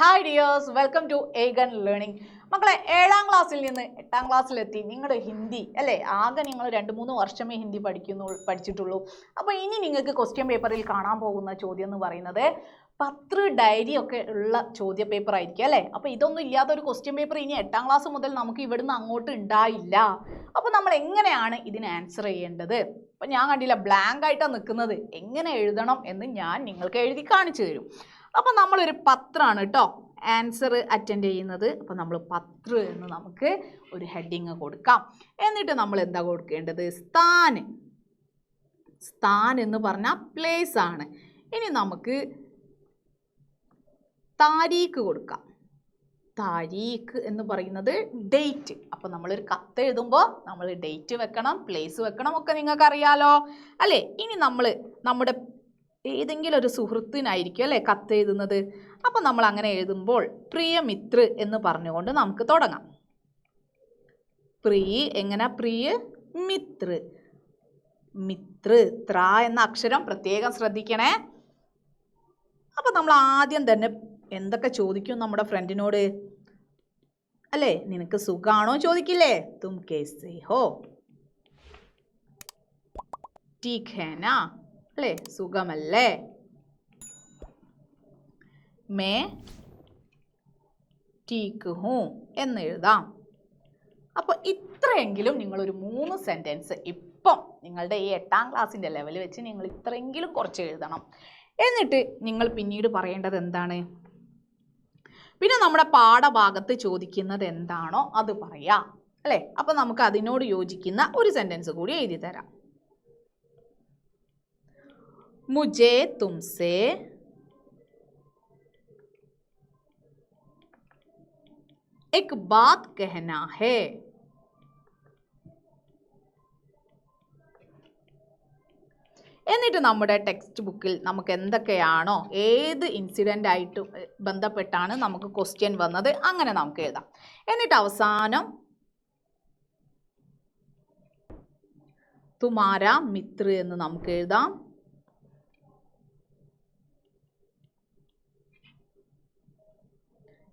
Hi dears, welcome to Aegan learning. മക്കളെ, 7ാം ക്ലാസ്സിൽ നിന്ന് 8ാം ക്ലാസ്സിലെത്തി. നിങ്ങളുടെ ഹിന്ദി അല്ലേ, ആകെ നിങ്ങൾ 2-3 വർഷമേ ഹിന്ദി പഠിച്ചിട്ടുള്ളൂ. അപ്പോൾ ഇനി നിങ്ങൾക്ക് ക്വസ്റ്റ്യൻ പേപ്പറിൽ കാണാൻ പോകുന്ന ചോദ്യം എന്ന് പറയുന്നത് പത്ര ഡയറി ഒക്കെ ഉള്ള ചോദ്യ പേപ്പർ ആയിരിക്കും അല്ലേ. അപ്പോൾ ഇതൊന്നും ഇല്ലാത്ത ഒരു ക്വസ്റ്റ്യൻ പേപ്പർ ഇനി 8ാം ക്ലാസ് മുതൽ നമുക്ക് ഇവിടുന്ന് അങ്ങോട്ട് ഉണ്ടായില്ല. അപ്പോൾ നമ്മൾ എങ്ങനെയാണ് ഇതിന് ആൻസർ ചെയ്യേണ്ടത്? അപ്പോൾ ഞാൻ കണ്ടില്ല, ബ്ലാങ്ക് ആയിട്ടാണ് നിൽക്കുന്നത്. എങ്ങനെ എഴുതണം എന്ന് ഞാൻ നിങ്ങൾക്ക് എഴുതി കാണിച്ചു തരും. അപ്പോൾ നമ്മളൊരു പത്രമാണ് കേട്ടോ ആൻസർ അറ്റൻഡ് ചെയ്യുന്നത്. അപ്പോൾ നമ്മൾ പത്ര എന്ന് നമുക്ക് ഒരു ഹെഡിങ് കൊടുക്കാം. എന്നിട്ട് നമ്മൾ എന്താ കൊടുക്കേണ്ടത്? സ്ഥാൻ എന്ന് പറഞ്ഞാൽ പ്ലേസ് ആണ്. ഇനി നമുക്ക് താരീഖ് കൊടുക്കാം. താരീഖ് എന്ന് പറയുന്നത് ഡേറ്റ്. അപ്പോൾ നമ്മളൊരു കത്ത് എഴുതുമ്പോൾ നമ്മൾ ഡേറ്റ് വെക്കണം, പ്ലേസ് വെക്കണം, ഒക്കെ നിങ്ങൾക്ക് അറിയാലോ അല്ലേ. ഇനി നമ്മൾ നമ്മുടെ ഏതെങ്കിലും ഒരു സുഹൃത്തിനായിരിക്കും അല്ലേ കത്ത് എഴുതുന്നത്. അപ്പോൾ നമ്മൾ അങ്ങനെ എഴുതുമ്പോൾ പ്രിയ മിത്ര എന്ന് പറഞ്ഞുകൊണ്ട് നമുക്ക് തുടങ്ങാം. പ്രിയ മിത്ര. ത്ര എന്ന അക്ഷരം പ്രത്യേകം ശ്രദ്ധിക്കണേ. അപ്പോൾ നമ്മൾ ആദ്യം തന്നെ എന്തൊക്കെ ചോദിക്കും നമ്മുടെ ഫ്രണ്ടിനോട് അല്ലേ? നിനക്ക് സുഖാണോ ചോദിക്കില്ലേ? തും കേസേ ഹോ, ടീക് ഹേ നാ അല്ലേ, സുഖമല്ലേ? മേ ടീക്ക് ഹൂ എന്ന് എഴുതാം. അപ്പോൾ ഇത്രയെങ്കിലും നിങ്ങളൊരു 3 സെൻറ്റൻസ് ഇപ്പം നിങ്ങളുടെ ഈ 8ാം ക്ലാസ്സിൻ്റെ ലെവൽ വെച്ച് നിങ്ങൾ ഇത്രയെങ്കിലും കുറച്ച് എഴുതണം. എന്നിട്ട് നിങ്ങൾ പിന്നീട് പറയേണ്ടത് എന്താണ്? പിന്നെ നമ്മുടെ പാഠഭാഗത്ത് ചോദിക്കുന്നത് എന്താണോ അത് പറയാം അല്ലേ. അപ്പം നമുക്ക് അതിനോട് യോജിക്കുന്ന ഒരു സെൻറ്റൻസ് കൂടി എഴുതി തരാം. मुझे तुमसे एक बात कहना है. എന്നിട്ട് നമ്മുടെ ടെക്സ്റ്റ് ബുക്കിൽ നമുക്ക് എന്തൊക്കെയാണോ ഏത് ഇൻസിഡൻ്റ് ആയിട്ട് ബന്ധപ്പെട്ടാണ് നമുക്ക് ക്വസ്റ്റ്യൻ വന്നത് അങ്ങനെ നമുക്ക് എഴുതാം. എന്നിട്ട് അവസാനം തുമാരാ മിത്ര എന്ന് നമുക്ക് എഴുതാം.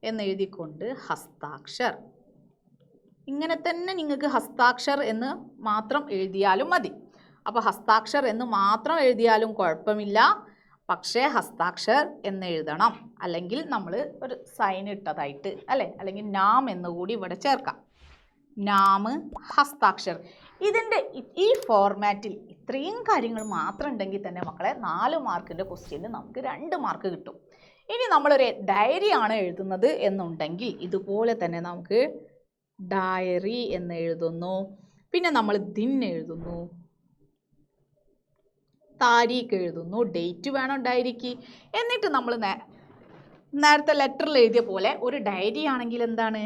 എന്നെഴുതിക്കൊണ്ട് ഹസ്താക്ഷർ. ഇങ്ങനെ തന്നെ നിങ്ങൾക്ക് ഹസ്താക്ഷർ എന്ന് മാത്രം എഴുതിയാലും മതി. അപ്പോൾ ഹസ്താക്ഷർ എന്ന് മാത്രം എഴുതിയാലും കുഴപ്പമില്ല, പക്ഷേ ഹസ്താക്ഷർ എന്ന് എഴുതണം. അല്ലെങ്കിൽ നമ്മൾ ഒരു സൈൻ ഇട്ടതായിട്ട് അല്ലേ, അല്ലെങ്കിൽ നാം എന്നുകൂടി ഇവിടെ ചേർക്കാം. നാം, ഹസ്താക്ഷർ. ഇതിൻ്റെ ഈ ഫോർമാറ്റിൽ ഇത്രയും കാര്യങ്ങൾ മാത്രം ഉണ്ടെങ്കിൽ തന്നെ മക്കളെ 4 മാർക്കിൻ്റെ ക്വസ്റ്റ്യന് നമുക്ക് 2 മാർക്ക് കിട്ടും. ഇനി നമ്മളൊരു ഡയറി ആണ് എഴുതുന്നത് എന്നുണ്ടെങ്കിൽ ഇതുപോലെ തന്നെ നമുക്ക് ഡയറി എന്ന് എഴുതുന്നു. പിന്നെ നമ്മൾ ദിൻ എഴുതുന്നു, താരീഖ് എഴുതുന്നു, ഡേറ്റ് വേണം ഡയറിക്ക്. എന്നിട്ട് നമ്മൾ നേരത്തെ ലെറ്ററിൽ എഴുതിയ പോലെ ഒരു ഡയറി ആണെങ്കിൽ എന്താണ്?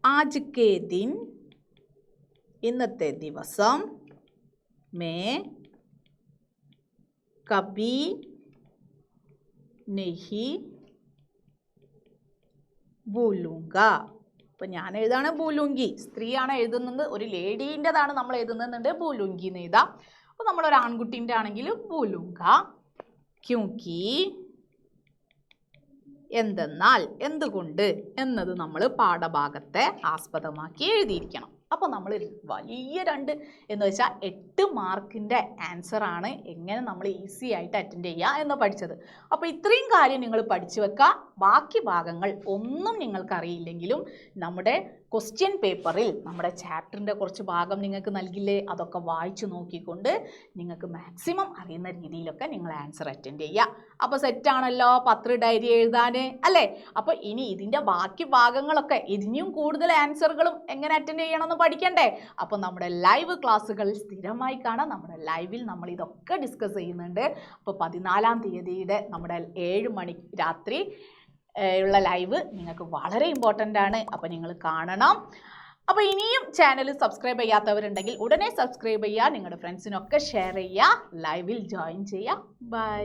ആജ് കെ ദിൻ, ഇന്നത്തെ ദിവസം, മേ കബി നെഹി ബൂലുങ്ക. അപ്പം ഞാൻ എഴുതാണ് ബൂലുങ്കി. സ്ത്രീയാണ് എഴുതുന്നത്, ഒരു ലേഡീൻ്റെതാണ് നമ്മൾ എഴുതുന്നുണ്ട്, ബൂലുങ്കി എന്ന് എഴുതാം. അപ്പോൾ നമ്മളൊരു ആൺകുട്ടീൻ്റെ ആണെങ്കിൽ ബൂലുങ്ക. ക്യൂങ്കി എന്തെന്നാൽ, എന്തുകൊണ്ട് എന്നത് നമ്മൾ പാഠഭാഗത്തെ ആസ്പദമാക്കി എഴുതിയിരിക്കണം. അപ്പോൾ നമ്മൾ വലിയ 2 എന്ന് വെച്ചാൽ 8 മാർക്കിൻ്റെ ആൻസറാണ് എങ്ങനെ നമ്മൾ ഈസി ആയിട്ട് അറ്റൻഡ് ചെയ്യുക എന്ന് പഠിച്ചത്. അപ്പോൾ ഇത്രയും കാര്യം നിങ്ങൾ പഠിച്ചു വെക്കുക. ബാക്കി ഭാഗങ്ങൾ ഒന്നും നിങ്ങൾക്കറിയില്ലെങ്കിലും നമ്മുടെ ക്വസ്റ്റ്യൻ പേപ്പറിൽ നമ്മുടെ ചാപ്റ്ററിൻ്റെ കുറച്ച് ഭാഗം നിങ്ങൾക്ക് നൽകില്ലേ, അതൊക്കെ വായിച്ചു നോക്കിക്കൊണ്ട് നിങ്ങൾക്ക് മാക്സിമം അറിയുന്ന രീതിയിലൊക്കെ നിങ്ങൾ ആൻസർ അറ്റൻഡ് ചെയ്യുക. അപ്പോൾ സെറ്റാണല്ലോ പത്ര ഡയറി എഴുതാൻ അല്ലേ. അപ്പോൾ ഇനി ഇതിൻ്റെ ബാക്കി ഭാഗങ്ങളൊക്കെ ഇനിയും കൂടുതൽ ആൻസറുകളും എങ്ങനെ അറ്റൻഡ് ചെയ്യണമെന്ന് പഠിക്കണ്ടേ. അപ്പോൾ നമ്മുടെ ലൈവ് ക്ലാസ്സുകൾ സ്ഥിരമായി കാണാം. നമ്മുടെ ലൈവിൽ നമ്മൾ ഇതൊക്കെ ഡിസ്കസ് ചെയ്യുന്നുണ്ട്. അപ്പോൾ 14-ാം തീയതിയുടെ നമ്മുടെ 7 മണി രാത്രി ഉള്ള ലൈവ് നിങ്ങൾക്ക് വളരെ ഇമ്പോർട്ടൻ്റ് ആണ്. അപ്പോൾ നിങ്ങൾ കാണണം. അപ്പോൾ ഇനിയും ചാനൽ സബ്സ്ക്രൈബ് ചെയ്യാത്തവരുണ്ടെങ്കിൽ ഉടനെ സബ്സ്ക്രൈബ് ചെയ്യുക, നിങ്ങളുടെ ഫ്രണ്ട്സിനൊക്കെ ഷെയർ ചെയ്യുക, ലൈവിൽ ജോയിൻ ചെയ്യുക. ബൈ.